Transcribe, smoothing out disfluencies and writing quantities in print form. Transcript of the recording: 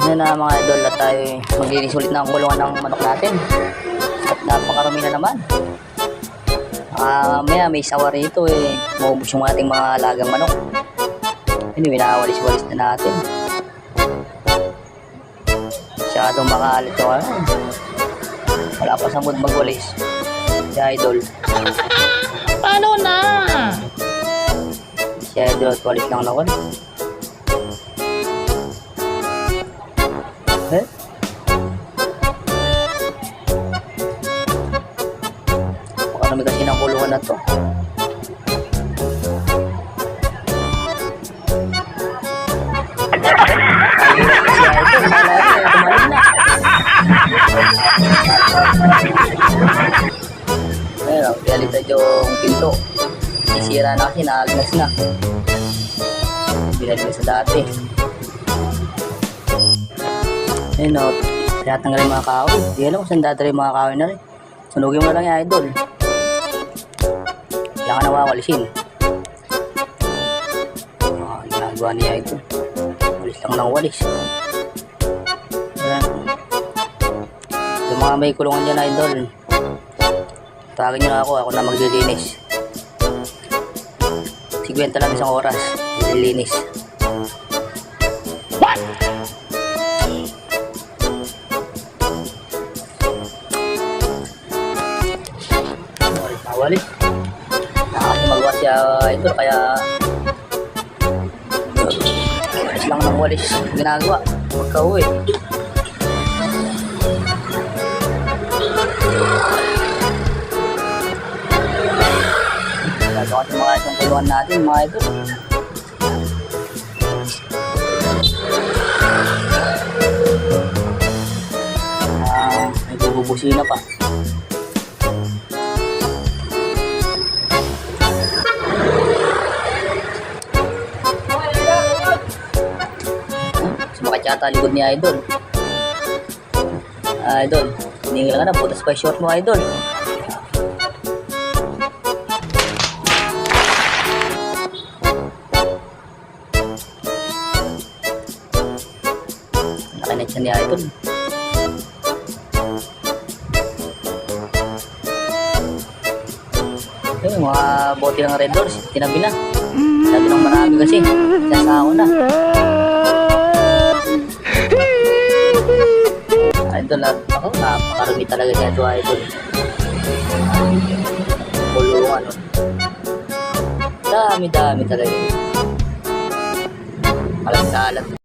Yan na mga idol, at tayo maglinis ulit ng kulungan ng manok natin. At napakarami na naman. May sawa rito maubos yung ating mga alagang manok. Anyway, nakawalis-walis na natin. Masyadong makalit yung wala pa sa mood magwalis si idol. Paano na? Si idol at walis lang naman. Makarami kasi ng kulungan na to. Si idol, tumalig na. Pero, realita yung pinto. Isira na kasi, naagnas na. Binalik na sa dati. Ayun o, tinatanggal yung mga kahoy. Hindi alam kung saan dadala yung mga kahoy na rin. Sunugin mo na lang yung idol. Kailangan nawawalisin. Ginagawa niya ito. Walis lang ng walis. Ayan. Yung mga may kulungan dyan idol, tawagin nyo na ako na maglilinis. 50 lang isang oras, maglilinis. What? Walis. Nakakasi magawa siya idol, kaya walis lang ng walis ginagawa magka-uwi. Gagawa sa mga isang kulungan natin mga idol. Nagbubusina pa. Sumakit yata likod ni idol. Idol, hinihil ka na, putas pa yung short mo idol. Nakinet siya ni idol. Yung mga bote ng Red Doors, tinabi na. Sabi ng marami kasi, sasako na. Idol, ako, napakarami talaga niya ito idol. Kulungan. Dami talaga. Alam.